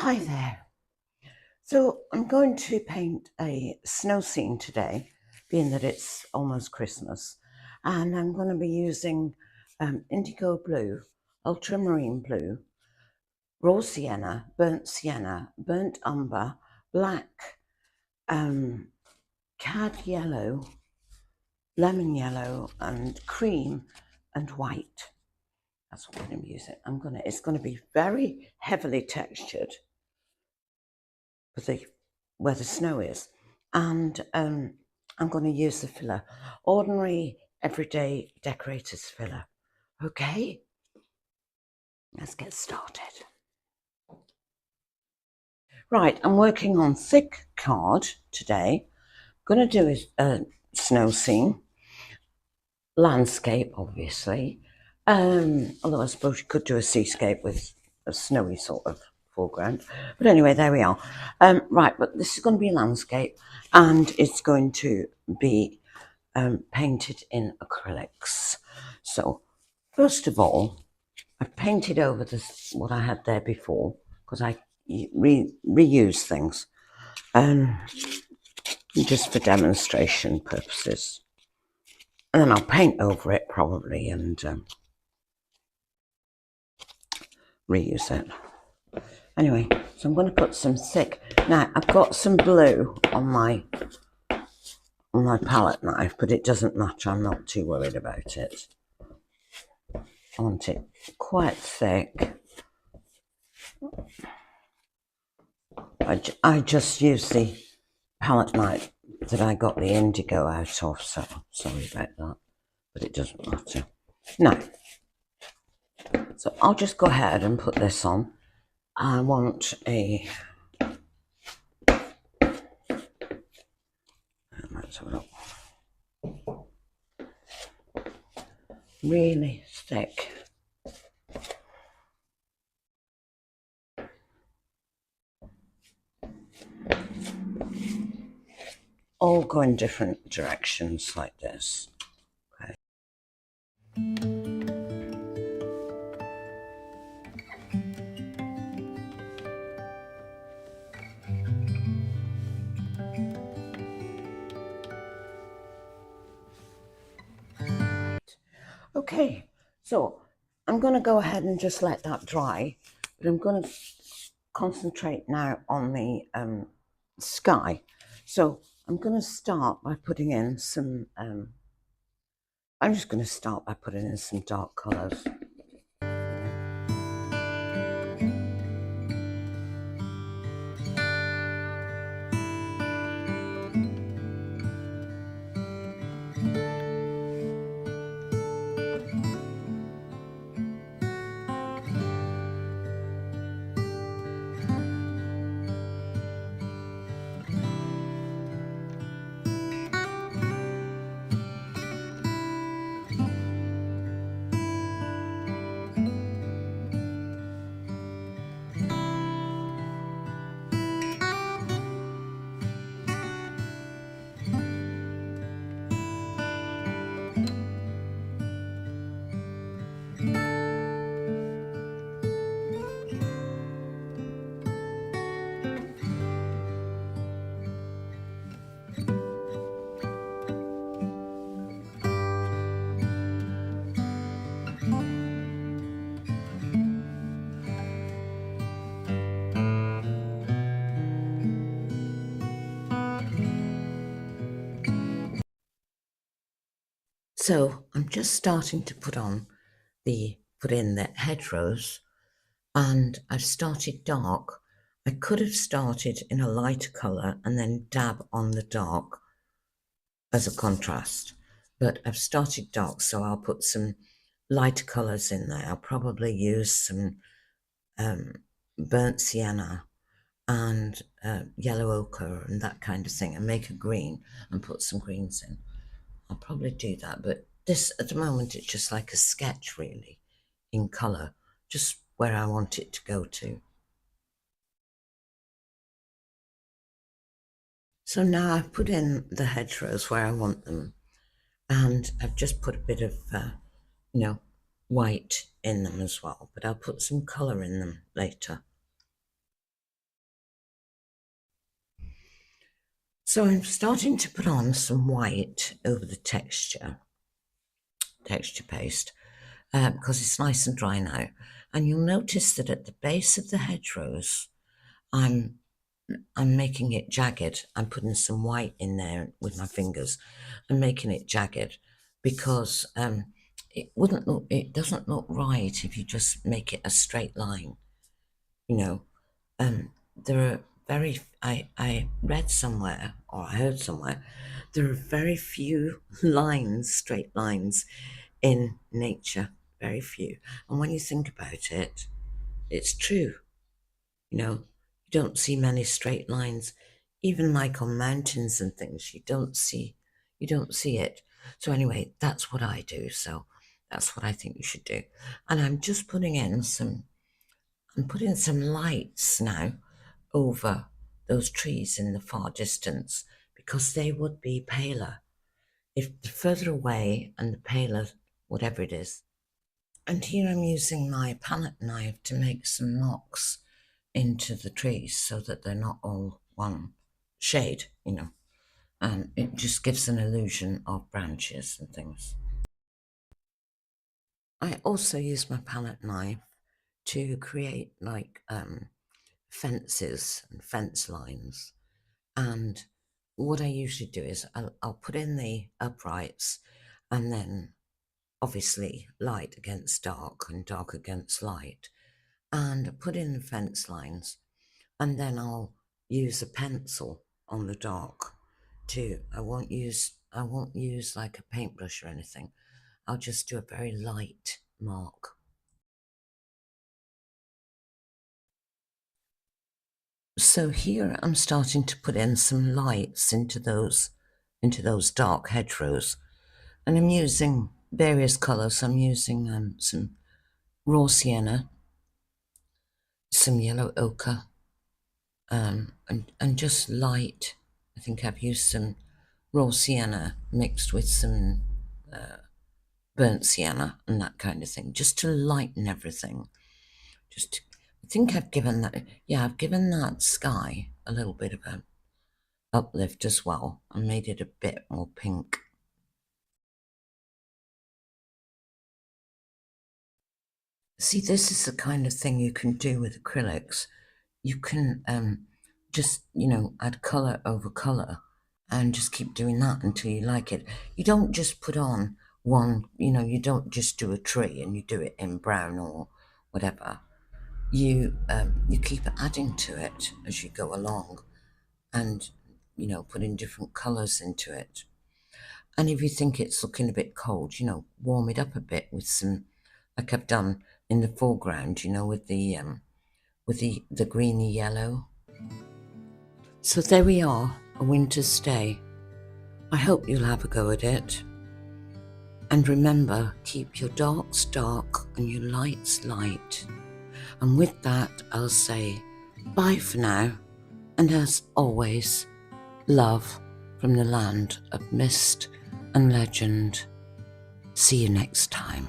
Hi there. So I'm going to paint a snow scene today, being that it's almost Christmas, and I'm going to be using indigo blue, ultramarine blue, raw sienna, burnt umber, black, cad yellow, lemon yellow, and cream and white. That's what I'm going to be using. It's going to be very heavily textured where the snow is, and I'm going to use the filler, ordinary everyday decorators filler. Okay, let's get started. Right, I'm working on thick card today. Going to do a snow scene, landscape obviously, although I suppose you could do a seascape with a snowy sort of foreground, but anyway, there we are. Right, but this is going to be a landscape, and it's going to be painted in acrylics. So first of all, I've painted over this what I had there before, because I reuse things, just for demonstration purposes, and then I'll paint over it probably and reuse it. Anyway, so I'm going to put some thick. Now I've got some blue on my palette knife, but it doesn't matter. I'm not too worried about it. I want it quite thick. I just use the palette knife that I got the indigo out of, so sorry about that, but it doesn't matter. Now, so I'll just go ahead and put this on. I want a let's have a look. Really thick. All go in different directions like this. Okay. Okay, so I'm going to go ahead and just let that dry, but I'm going to concentrate now on the sky. So I'm going to start by putting in some, I'm just going to start by putting in some dark colours. So I'm just starting to put in the hedgerows, and I've started dark. I could have started in a lighter colour and then dab on the dark as a contrast, but I've started dark, so I'll put some lighter colours in there. I'll probably use some burnt sienna and yellow ochre and that kind of thing, and make a green and put some greens in. I'll probably do that, but this at the moment it's just like a sketch really in colour, just where I want it to go to. So now I've put in the hedgerows where I want them, and I've just put a bit of white in them as well, but I'll put some colour in them later. So I'm starting to put on some white over the texture paste, because it's nice and dry now. And you'll notice that at the base of the hedgerows, I'm making it jagged. I'm putting some white in there with my fingers and making it jagged, because it doesn't look right if you just make it a straight line. You know, there are I read somewhere, or I heard somewhere, there are very few lines, straight lines in nature, very few. And when you think about it, it's true. You don't see many straight lines, even like on mountains and things. You don't see it. So anyway, that's what I do. So that's what I think you should do. And I'm just putting some lights now over those trees in the far distance, because they would be paler if the further away and the paler, whatever it is. And here I'm using my palette knife to make some marks into the trees so that they're not all one shade, and it just gives an illusion of branches and things. I also use my palette knife to create like fences and fence lines. And what I usually do is I'll put in the uprights, and then obviously light against dark and dark against light, and put in the fence lines, and then I'll use a pencil on the dark too. I won't use like a paintbrush or anything. I'll just do a very light mark. So here I'm starting to put in some lights into those dark hedgerows, and I'm using various colours. I'm using some raw sienna, some yellow ochre, and just light. I think I've used some raw sienna mixed with some burnt sienna and that kind of thing, just to lighten everything. I think I've given that sky a little bit of a uplift as well, and made it a bit more pink. See, this is the kind of thing you can do with acrylics. You can just, add colour over colour and just keep doing that until you like it. You don't just put on one, you don't just do a tree and you do it in brown or whatever. You keep adding to it as you go along, and putting different colours into it. And if you think it's looking a bit cold, warm it up a bit with some, like I've done in the foreground, with the greeny yellow. So there we are, a winter's day. I hope you'll have a go at it. And remember, keep your darks dark and your lights light. And with that, I'll say bye for now. And as always, love from the land of mist and legend. See you next time.